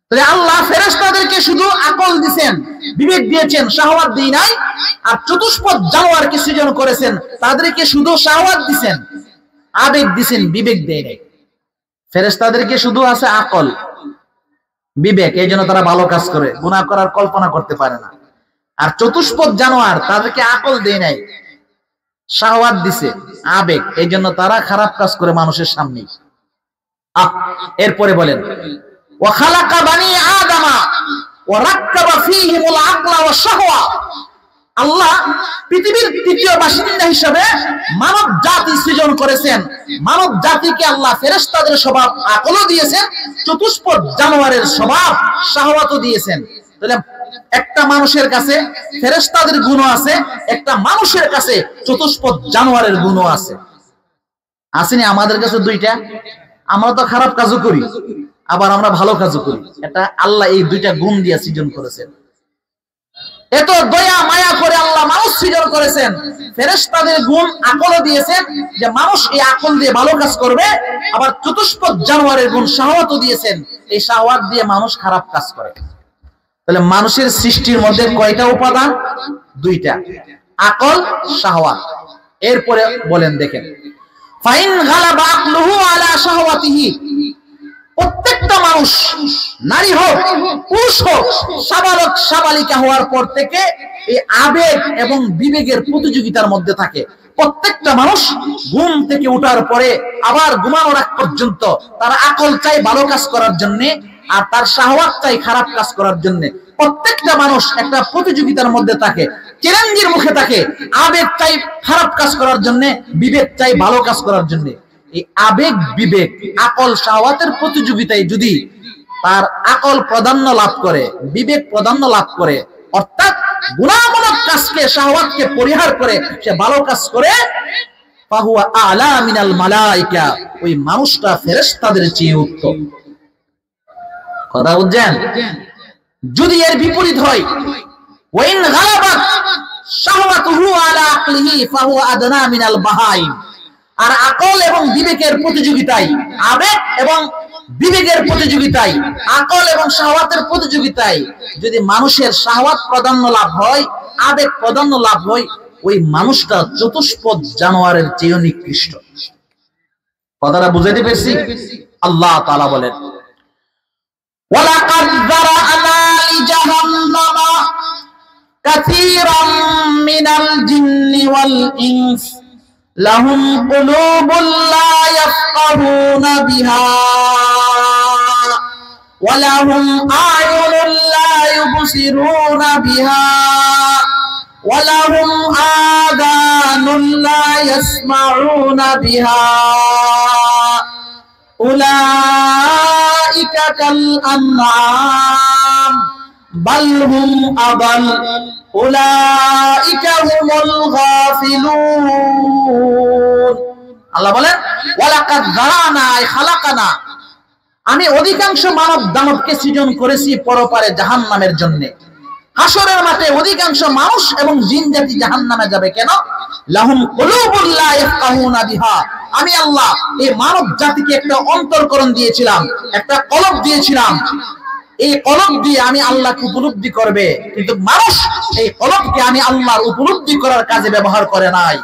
তাহলে আল্লাহ ফেরেশতাদেরকে শুধু আকল দিয়েছেন, বিবেক দিয়েছেন, শাহওয়াত দেই নাই। আর চতুষ্পদ জানোয়ারকে সৃজন করেছেন, তাদেরকে শুধু শাহওয়াত দিয়েছেন, আবেগ দিয়েছেন, বিবেক দেয় নাই। ফেরেশতাদেরকে শুধু আছে আকল, বিবেক, এই জন্য তারা ভালো কাজ করে, গুনাহ করার কল্পনা করতে পারে না। আর চতুষ্পদ জানোয়ার, তাদেরকে আকল দেয় নাই, শাহওয়াত দিছে, আবেগ, এই জন্য তারা খারাপ কাজ করে মানুষের সামনে। এরপরে বলেন ওয়া খালাকা বানি আদামা ওয়া রাক্কাবা ফীহিমুল আকলা ওয়া শাহওয়া। আল্লাহ পৃথিবীর তৃতীয় বাসিন্দা হিসেবে মানব জাতি সৃজন করেছেন। মানব জাতিকে আল্লাহ ফেরেশতাদের স্বভাব আকলও দিয়েছেন, চতুষ্পদ জানোয়ারের স্বভাব শাহওয়াতও দিয়েছেন। তাহলে একটা মানুষের কাছে ফেরেশতাদের গুণও আছে, একটা মানুষের কাছে চতুষ্পদ জানোয়ারের গুণও আছে। আসেনি আমাদের কাছে দুইটা? আমরা তো খারাপ কাজও করি, আবার আমরা ভালো কাজও করি। এটা আল্লাহ এই দুইটা গুণ দিয়ে সৃজন করেছেন। এত দয়া মায়া করে আল্লাহ মানুষ সৃজন করেছেন। ফেরেশতাদের গুণ আকলও দিয়েছেন, যে মানুষ এই আকল দিয়ে ভালো কাজ করবে। আবার চতুষ্পদ জানোয়ারের গুণ শাহওয়াতও দিয়েছেন, এই শাহওয়াত দিয়ে মানুষ খারাপ কাজ করে। তাহলে মানুষের সৃষ্টির মধ্যে কয়টা উপাদান? দুইটা, আকল, শাহওয়াত। এরপরে বলেন দেখেন, ফাইন গালাবা আকলুহু আলা শাহওয়াতিহি। প্রত্যেকটা মানুষ, নারী হোক পুরুষ হোক, সাবালক সাবালিকা হওয়ার পর থেকে এই আবেগ এবং বিবেকের প্রতিযোগিতার মধ্যে থাকে। প্রত্যেকটা মানুষ ঘুম থেকে ওঠার পরে আবার ঘুমানোর আগ পর্যন্ত তার আকল চাই ভালো কাজ করার জন্য, আর তার শাহওয়াত চাই খারাপ কাজ করার জন্য। প্রত্যেকটা মানুষ একটা প্রতিযোগিতার মধ্যে থাকে, চ্যালেঞ্জের মুখে থাকে। আবেগ চাই খারাপ কাজ করার জন্য, বিবেক চাই ভালো কাজ করার জন্য। এই আবেগ, বিবেক, আকল, শাহওয়াতের প্রতিযোগিতায় যদি তার আকল প্রাধান্য লাভ করে, বিবেক প্রাধান্য লাভ করে, অর্থাৎ গুনাহমূলক কাজকে, শাহওয়াতকে পরিহার করে সে ভালো কাজ করে, ফাহুয়া আলা মিনাল মালাইকা, ওই মানুষটা ফেরেশতাদের চেয়ে উত্তম। কথা বুঝছেন? যদি এর বিপরীত হয়, ওয়াইন গালাবাত শাহওয়াতুহু আলা আকলিহি ফাহুয়া আদনা মিনাল বাহাইম। আর আকল এবং বিবেকের প্রতিযোগিতায়, আবেগ এবং বিবেকের প্রতিযোগিতায়, আকল এবং শাহওয়াতের প্রতিযোগিতায় যদি মানুষের শাহওয়াত প্রাধান্য লাভ হয়, আবেগ প্রাধান্য লাভ হয়, ওই মানুষটা চতুষ্পদ জানোয়ারের চেয়ে নিকৃষ্ট। কথাটা বুঝাইতে পেরেছি? আল্লাহ তাআলা বলেন, ওয়ালাকাদ যারা'না লিজাহান্নামা কাসীরাম মিনাল জিন্নি ওয়াল ইনস লাহুম কুলুবুন লা ইয়াফকাহুনা বিহা ওয়ালাহুম আয়ুনুন লা ইউবসিরুনা বিহা ওয়ালাহুম আযানুন লা ইয়াসমাউনা বিহা উলাইকা কাল আনআম বাল হুম আদাল উলাইকা হুমুল গাফিলুন। আল্লাহ বলেন ওয়ালাকাদ যারানা আই খালাকানা, আমি অধিকাংশ মানব দানবকে সৃজন করেছি পরপারে জাহান্নামের জন্য। হাসরের মাঠে অধিকাংশ মানুষ এবং জিন জাতি জাহান্নামে যাবে কেন? লাহুম কুলুবুল লা ইয়াফকাহুনা বিহা, আমি আল্লাহ এই মানব জাতিকে একটা অন্তরকরণ দিয়েছিলাম, একটা কলব দিয়েছিলাম। এই কলব দিয়ে আমি আল্লাহকে উপলব্ধি করবে, কিন্তু মানুষ এই কলবকে আমি আল্লাহর উপলব্ধি করার কাজে ব্যবহার করে নাই।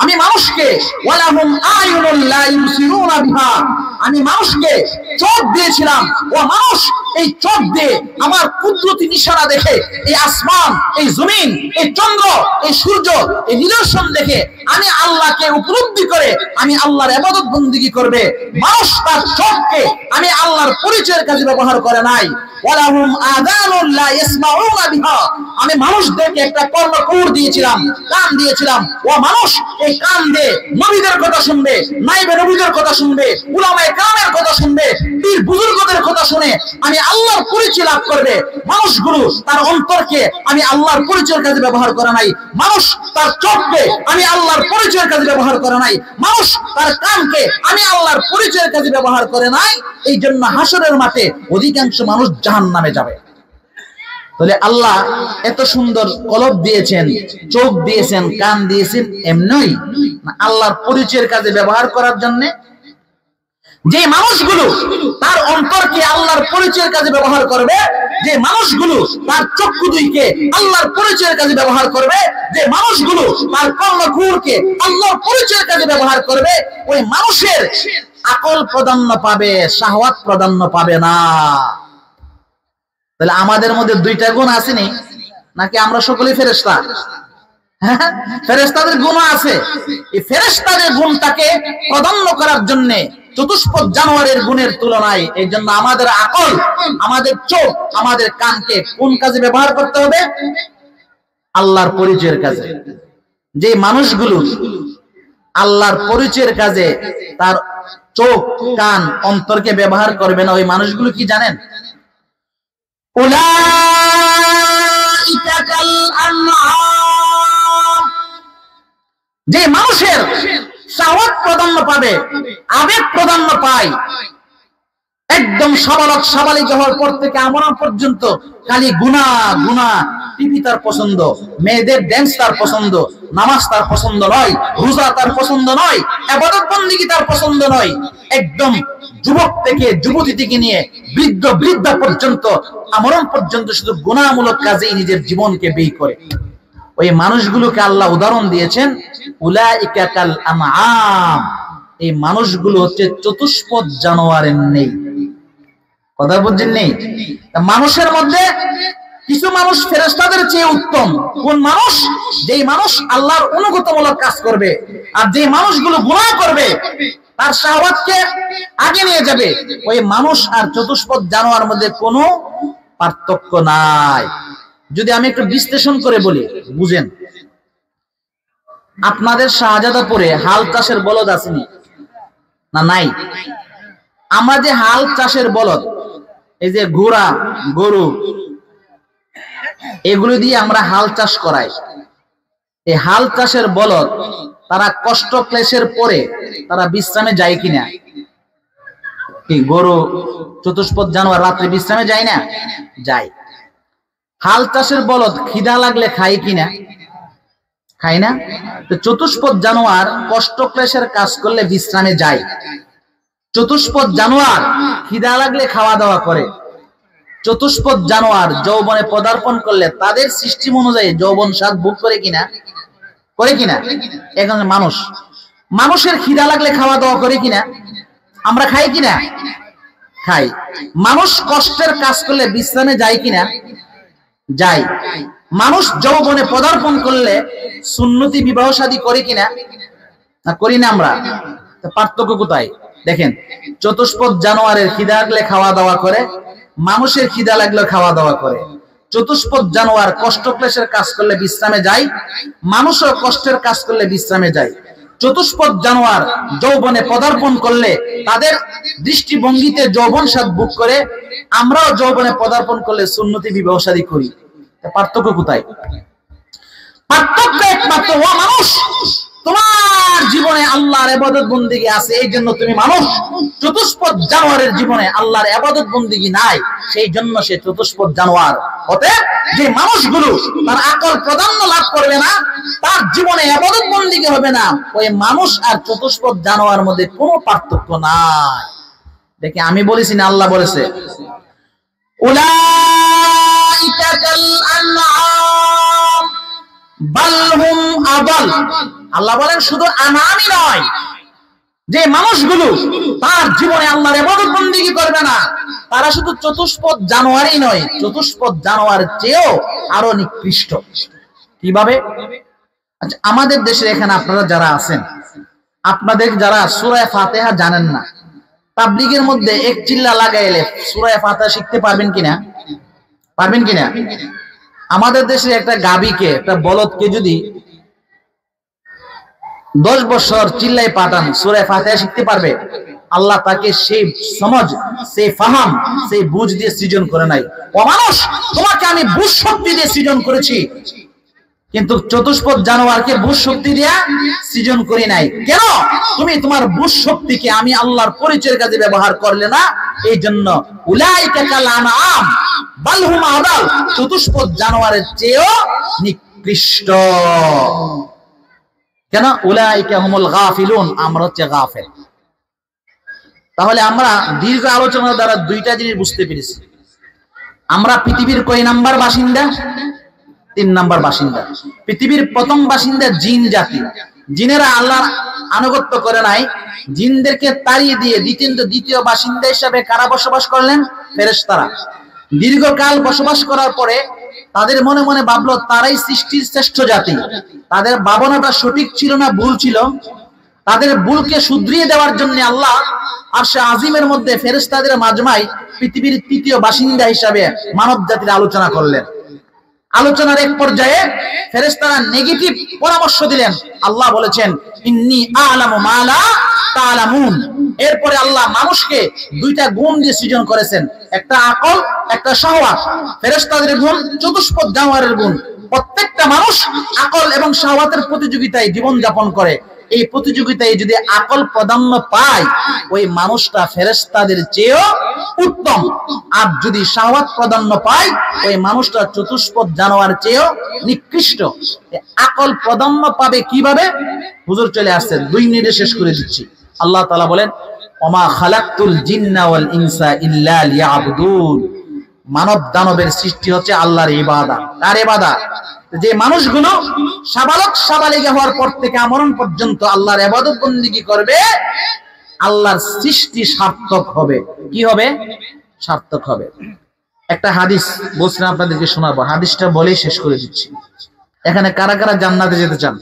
আমি মানুষকে ওয়ালাহুম আয়ুনুন লা ইউবসিরুনা বিহা, আমি মানুষকে চোখ দিয়েছিলাম। ও মানুষ, এই চোখ দিয়ে আমার কুদরতি নিশানা দেখে, এই আসমান, এই জমিন, এই চন্দ্র, এই সূর্য, এই নিদর্শন দেখে আমি আল্লাহকে উপলব্ধি করে আমি আল্লাহর ইবাদত বন্দেগী করবে। মানুষ তার চোখকে আমি আল্লাহর পরিচয়ের কাজে ব্যবহার করে নাই। ওয়ালাহুম আযানুন লা ইয়াসমাউনা বিহা, আমি মানুষদেরকে একটা কর্ণকুহর দিয়েছিলাম, কান দিয়েছিলাম। ও মানুষ, এই কান দিয়ে নবীদের কথা শুনবে, নাইবে নবীদের কথা শুনবে, উলামায়ে কেরামের কথা শুনবে, পীর বুজুর্গদের কথা শুনে আমি আল্লাহর পরিচয় লাভ করবে। মানুষগুলো তার অন্তরকে আমি আল্লাহর পরিচয়ের কাজে ব্যবহার করে নাই। মানুষ তার চোখকে আমি আল্লাহর পরিচয়ের কাজে ব্যবহার করে নাই। মানুষ তার কানকে আমি আল্লাহর পরিচয়ের কাজে ব্যবহার করে নাই। এই জন্য হাসরের মাঠে অধিকাংশ মানুষ জাহান্নামে যাবে। তাহলে আল্লাহ এত সুন্দর কলব দিয়েছেন, চোখ দিয়েছেন, কান দিয়েছেন এমনই না আল্লাহর পরিচয়ের কাজে ব্যবহার করার জন্য? যে মানুষগুলো তার অন্তরকে আল্লাহর পরিচয়ের কাজে ব্যবহার করবে, যে মানুষগুলো তার চক্ষু দুইকে আল্লাহর পরিচয়ের কাজে ব্যবহার করবে, যে মানুষগুলো তার কর্ণকুহরকে আল্লাহর পরিচয়ের কাজে ব্যবহার করবে, ওই মানুষের আকল প্রাধান্য পাবে, শাহওয়াত প্রাধান্য পাবে না। তাহলে আমাদের মধ্যে দুইটা গুণ আসেনি নাকি আমরা সকলেই ফেরেশতা? ফেরেশতাদের গুণ আছে। এই ফেরেশতাদের গুণটাকে প্রাধান্য করার জন্য চতুষ্পদ জানোয়ারের গুণের তুলনায় এই জন্য আমাদের আকল, আমাদের চোখ, আমাদের কানকে কোন কাজে ব্যবহার করতে হবে? আল্লাহর পরিচয়ের কাজে। যে মানুষগুলো আল্লাহর পরিচয়ের কাজে তার চোখ, কান, অন্তরকে ব্যবহার করবে না, ওই মানুষগুলো কি জানেন? উলাইকা কাল আনআম, যে মানুষের শাহওয়াত প্রাধান্য পাবে, আবেগ প্রাধান্য পায়, একদম সাবালক সাবালিক হওয়ার পর থেকে আমরা পর্যন্ত খালি গুনাহ গুনাহ, টিভি তার পছন্দ, মেয়েদের ড্যান্স তার পছন্দ, নামাজ তার পছন্দ নয়, রোজা তার পছন্দ নয়, ইবাদত বন্দেগী তার পছন্দ নয়। একদম যুবক থেকে যুবতী থেকে নিয়ে বৃদ্ধ বৃদ্ধা পর্যন্ত, আমরণ পর্যন্ত শুধু গুনাহমূলক কাজেই নিজের জীবনকে ব্যয় করে। ওই মানুষগুলোকে আল্লাহ উদাহরণ দিয়েছেন উলাইকা কাল আনআম, এই মানুষগুলো হচ্ছে চতুষ্পদ জানোয়ারের নেই। কথা বুঝছেন? নেই। মানুষের মধ্যে কিছু মানুষ ফেরেশতাদের চেয়ে উত্তম। কোন মানুষ? যেই মানুষ আল্লাহর অনুগতমূলক কাজ করবে, আর যে মানুষগুলো গুনাহ করবে, তার শাহওয়াতকে আগে নিয়ে যাবে, ওই মানুষ আর চতুষ্পদ জানোয়ারের মধ্যে কোনো পার্থক্য নাই। যদি আমি একটু বিশ্লেষণ করে বলি, বুঝেন। আপনাদের শাহজাদাপুরে হাল চাষের বলদ আসেনি না? নাই। আমরা যে হাল চাষের বলদ, এই যে ঘোড়া, গরু, এগুলো দিয়ে আমরা হাল চাষ করাই। এই হাল চাষের বলদ তারা কষ্ট ক্লেশের পরে তারা বিশ্রামে যায় কিনা? কি গরু, চতুষ্পদ জানোয়ার রাত্রে বিশ্রামে যায় না? যায়। হাল চাষের বলদ খিদা লাগলে খায় কিনা? খায় না। তো চতুষ্পদ জানোয়ার কষ্ট ক্লেশের কাজ করলে বিশ্রামে যায়। চতুষ্পদ জানোয়ার খিদা লাগলে খাওয়া দাওয়া করে। চতুষ্পদ জানোয়ার যৌবনে পদার্পণ করলে তাদের সিস্টেম অনুযায়ী যৌবন স্বাদ ভোগ করে কিনা? করে কিনা? এখন মানুষ, মানুষের খিদা লাগলে খাওয়া দাওয়া করে কিনা? আমরা খাই কিনা? খাই। মানুষ কষ্টের কাজ করলে বিশ্রামে যায় কিনা? যায়। মানুষ যৌবনে পদার্পণ করলে সুন্নতি বিবাহ শাদী করে কিনা? না, করি না আমরা। পার্থক্য কোথায় দেখেন? চতুষ্পদ জানোয়ারের খিদা লাগলে খাওয়া দাওয়া করে, মানুষের খিদা লাগলে খাওয়া দাওয়া করে, চতুষ্পদ জানোয়ার কষ্ট ক্লেশের কাজ করলে বিশ্রামে যায়, মানুষও কষ্টের কাজ করলে বিশ্রামে যায়। চতুষ্পদ জানোয়ার যৌবনে পদার্পণ করলে তাদের দৃষ্টিভঙ্গিতে যৌবন স্বাদ ভোগ করে, আমরাও যৌবনে পদার্পণ করলে সুন্নতি বিবাহ শাদী করি। পার্থক্য কোথায়? পার্থক্য একমাত্র, ও মানুষ, তোমার জীবনে আল্লাহর ইবাদত বন্দেগী আছে, এই জন্য তুমি মানুষ। চতুষ্পদ জানোয়ারের জীবনে আল্লাহর ইবাদত বন্দেগী নাই, সেই জন্য সে চতুষ্পদ জানোয়ার। অতএব যে মানুষগুলো তার আকল প্রাধান্য লাভ করবে না, তার জীবনে ইবাদত বন্দেগী হবে না, ওই মানুষ আর চতুষ্পদ জানোয়ারের মধ্যে কোনো পার্থক্য নাই। দেখি আমি বলেছি না আল্লাহ বলেছে? উলাইকা কাল আনআম বাল হুম আদাল। আল্লাহ বলেন শুধু আনামই নয়, যে মানুষগুলো তার জীবনে আল্লাহর ইবাদত বন্দেগী করবে না, তারা শুধু চতুষ্পদ জানোয়ারই নয়, চতুষ্পদ জানোয়ারের চেয়েও আরো নিকৃষ্ট। কিভাবে? আচ্ছা, আমাদের দেশে এখানে আপনারা যারা আছেন, আপনাদের যারা সূরা ফাতিহা জানেন না, তাবলীগের মধ্যে এক চিল্লা লাগাইলে সূরা ফাতিহা শিখতে পারবেন কিনা? পারবেন কিনা? আমাদের দেশে একটা গাভীকে, একটা বলদকে যদি 10 বছর চিল্লাই পাঠান, সূরা ফাতিহা শিখতে পারবে? আল্লাহ তাকে সেই সমাজ, সেই ফাহাম, সেই বুঝ দিয়ে সৃজন করে নাই। ও মানুষ, তোমাকে আমি বুঝ শক্তি দিয়ে সৃজন করেছি, কিন্তু চতুষ্পদ জানোয়ারকে বুঝ শক্তি দিয়ে সৃজন করি নাই। কেন? তুমি তোমার বুঝ শক্তিকে আমি আল্লাহর পরিচয়ের কাজে ব্যবহার করলে না, এই জন্য উলাইকা কাল আনআম বাল হুম আদাল, চতুষ্পদ জানোয়ারের চেয়েও নিকৃষ্ট। কেন? উলাইকা হুমুল গাফিলুন, আমরা হচ্ছে গাফেল। তাহলে আমরা দীর্ঘ আলোচনার দ্বারা দুইটা জিনিস বুঝতে পেরেছি। আমরা পৃথিবীর কয় নাম্বার বাসিন্দা? 3 নাম্বার বাসিন্দা। পৃথিবীর প্রথম বাসিন্দা জিন জাতি। জিনেরা আল্লাহর আনুগত্য করে নাই, জিনদেরকে তাড়িয়ে দিয়ে দ্বিতীয় বাসিন্দা হিসাবে কারা বসবাস করলেন? ফেরেশতারা। দীর্ঘকাল বসবাস করার পরে তাদের মনে মনে ভাবলো তারাই সৃষ্টির শ্রেষ্ঠ জাতি। তাদের ভাবনাটা সঠিক ছিল না ভুল ছিল? তাদের ভুলকে শুধরিয়ে দেওয়ার জন্য আল্লাহ আরশে আজিমের মধ্যে ফেরেশতাদের মাজমায় পৃথিবীর 3য় বাসিন্দা হিসাবে মানব জাতির আলোচনা করলেন। আলোচনার এক পর্যায়ে ফেরেশতারা নেগেটিভ পরামর্শ দিলেন। আল্লাহ বলেছেন, ইন্নী আ'লামু মা লা তা'লামুন। এরপরে আল্লাহ মানুষকে 2টা গুণ দিয়ে সৃজন করেছেন, একটা আকল, একটা শাহওয়াত। ফেরেশতাদের গুণ, চতুষ্পদ জানোয়ারের গুণ। প্রত্যেকটা মানুষ আকল এবং শাহওয়াতের প্রতিযোগিতায় জীবন যাপন করে। এই প্রতিযোগিতায় যদি আকল প্রাধান্য পায়, ওই মানুষটা ফেরেশতাদের চেয়েও উত্তম। আর যদি শাহওয়াত প্রাধান্য পায়, ওই মানুষটা চতুষ্পদ জানোয়ারের চেয়েও নিকৃষ্ট। আকল প্রাধান্য পাবে কিভাবে? হুজুর চলে আসছেন, 2 মিনিটে শেষ করে দিচ্ছি। আল্লাহ তাআলা বলেন, ওমা খালাকতুল জিন্না ওয়াল ইনসা ইল্লা লিয়াবুদুন। মানব দানবের সৃষ্টি হচ্ছে আল্লাহর ইবাদত। কার ইবাদত? যে মানুষগুলো সাবালক সাবালিকা হওয়ার পর থেকে আমরণ পর্যন্ত আল্লাহর ইবাদত বন্দেগী করবে, আল্লাহর সৃষ্টি সার্থক হবে। কি হবে? সার্থক হবে। একটা হাদিস বলছিলাম আপনাদেরকে শোনাবো, হাদিসটা বলেই শেষ করে দিচ্ছি। এখানে কারা কারা জান্নাতে যেতে চান?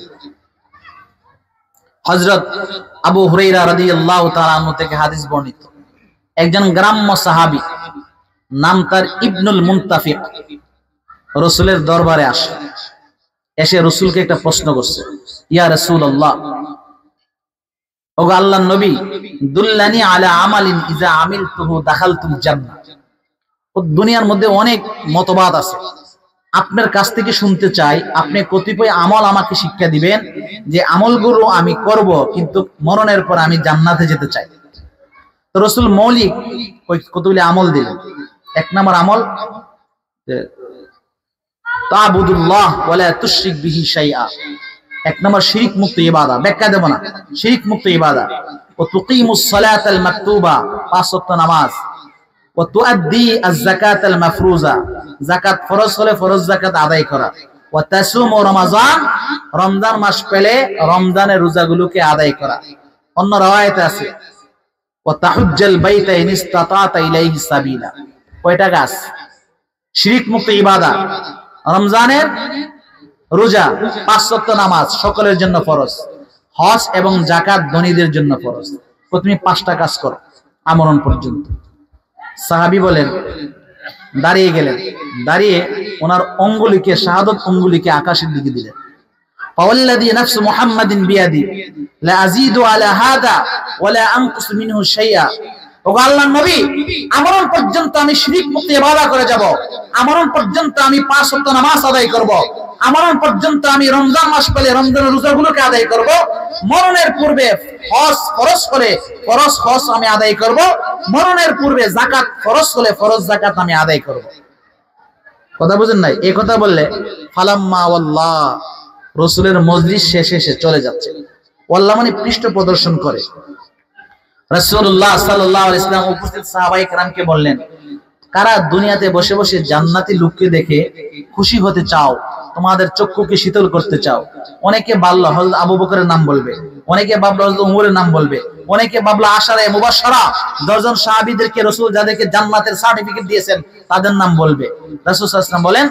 হযরত আবু হুরায়রা রাদিয়াল্লাহু তাআলা আনহু থেকে হাদিস বর্ণিত। একজন গ্রাম্য সাহাবী, নাম তার ইবনুল মুনতাফিক, রাসূলের দরবারে আসে। এসে রাসূলকে একটা প্রশ্ন করছে, ইয়া রাসূলুল্লাহ, ওগো আল্লাহর নবী, দুল্লানি আলা আমালিন ইজা আমিলতুহু দাখালতুল জান্নাহ। দুনিয়ার মধ্যে অনেক মতবাদ আছে, আপনার কাছ থেকে শুনতে চাই, আপনি কতিপয় আমল আমাকে শিক্ষা দিবেন, যে আমলগুলো আমি করব কিন্তু মরণের পর আমি জান্নাতে যেতে চাই। তো রাসূল মৌলিক কতগুলি আমল দিলেন। 1 নম্বর আমল, তা'বুদুল্লাহ ওয়া লা তুশরিক বিহি শাইআ। 1 নম্বর শিরক মুক্ত ইবাদত, ব্যাখ্যা দেব না, শিরক মুক্ত ইবাদত। ও তুকিমুস সালাতাল মাকতুবা, 5 ওয়াক্ত নামাজ। ও তুআদ্দি আয-যাকাতাল মাফরুজা, যাকাত ফরজ হলে ফরজ যাকাত আদায় করা। ও তাসুমু রমাজান, রমজান মাস পেলে রমজানের রোজাগুলোকে আদায় করা। অন্য riwayate আছে, ও তাহুজ্জাল বাইতা ইন ইসতাতা'তা ইলাইহি সাবিলা। কয়টা কাজ? শিরক মুক্ত ইবাদত, রমজানের রোজা, 5 ওয়াক্ত নামাজ সকলের জন্য ফরজ, হজ এবং যাকাত ধনীদের জন্য ফরজ। তুমি 5টা কাজ করো আমরণ পর্যন্ত। সাহাবী বলেন, দাঁড়িয়ে গেলেন, দাঁড়িয়ে ওনার অঙ্গুলিকে, শাহাদত অঙ্গুলিকে আকাশের দিকে দিলেন। ফাওয়াল্লাযী নাফসু মুহাম্মাদিন বিয়াদি লা আযীদু আলা হাযা ওয়া লা আনকুসু মিনহু শাইআ। ও আল্লাহর নবী, আমরণ পর্যন্ত আমি শিরক মুক্ত ইবাদত করে যাব, আমরণ পর্যন্ত আমি 5 ওয়াক্ত নামাজ আদায় করব, আমরণ পর্যন্ত আমি রমজান মাস পেলে রমজানের রোজাগুলোকে আদায় করব, মরণের পূর্বে হজ ফরজ হলে ফরজ হজ আমি আদায় করব, মরণের পূর্বে যাকাত ফরজ হলে ফরজ যাকাত আমি আদায় করব। কথা বুঝেন নাই? এই কথা বললে ফালাম্মা ওয়াল্লাহ, রাসূলের মজলিস শেষে এসে চলে যাচ্ছে। ওয়াল্লাহ মানে পৃষ্ঠ প্রদর্শন করে। রাসূলুল্লাহ সাল্লাল্লাহু আলাইহি ওয়াসাল্লাম উপস্থিত সাহাবায়ে কেরামকে বললেন, কারা দুনিয়াতে বসে বসে জান্নাতি লোককে দেখে খুশি হতে চাও, তোমাদের চক্ষুকে শীতল করতে চাও? অনেকে ভাবলো হযরত আবু বকরের নাম বলবে, অনেকে ভাবলো হযরত ওমরের নাম বলবে, অনেকে ভাবলো আশারে মুবাশশারা 10 জন সাহাবীদেরকে রাসূল যাদেরকে জান্নাতের সার্টিফিকেট দিয়েছেন তাদের নাম বলবে। রাসূল সাল্লাল্লাহু আলাইহি ওয়াসাল্লাম বলেন,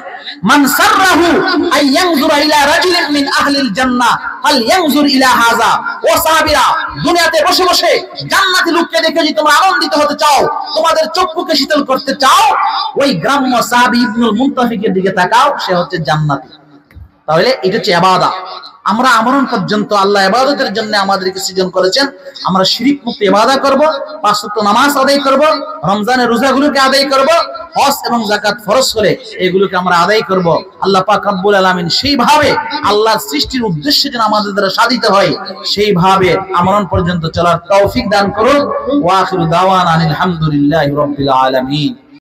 মান সাররাহু আই ইয়ানজুরা ইলা রাজুলিন মিন আহলিল জান্নাহ ফাল ইয়ানজুর ইলা হাযা। ও সাহাবীরা, দুনিয়াতে বসে বসে জান্নাতি লোককে দেখে যদি তোমরা আনন্দিত হতে চাও, তোমাদের চক্ষুকে শীতল করতে চাও, ওই গ্রাম্য সাহাবী ইবনুল মুনতাফিকের দিকে তাকাও, সে হচ্ছে জান্নাতি। তাহলে এটা হচ্ছে ইবাদত। আমরা আমরণ পর্যন্ত আল্লাহ ইবাদতের জন্য আমাদেরকে সৃজন করেছেন। আমরা শিরক মুক্ত ইবাদত করব, 5 ওয়াক্ত নামাজ আদায় করব, রমজানের রোজাগুলোকে আদায় করব, হজ এবং যাকাত ফরজ হলে এগুলোকে আমরা আদায় করব। আল্লাহ পাক রব্বুল আলামিন সেইভাবে আল্লাহর সৃষ্টির উদ্দেশ্যে যেন আমাদের দ্বারা সাধিত হয়, সেইভাবে আমরণ পর্যন্ত চলার তৌফিক দান করুন। ওয়া আখিরু দাওয়ানা আলহামদুলিল্লাহি রাব্বিল আলামিন।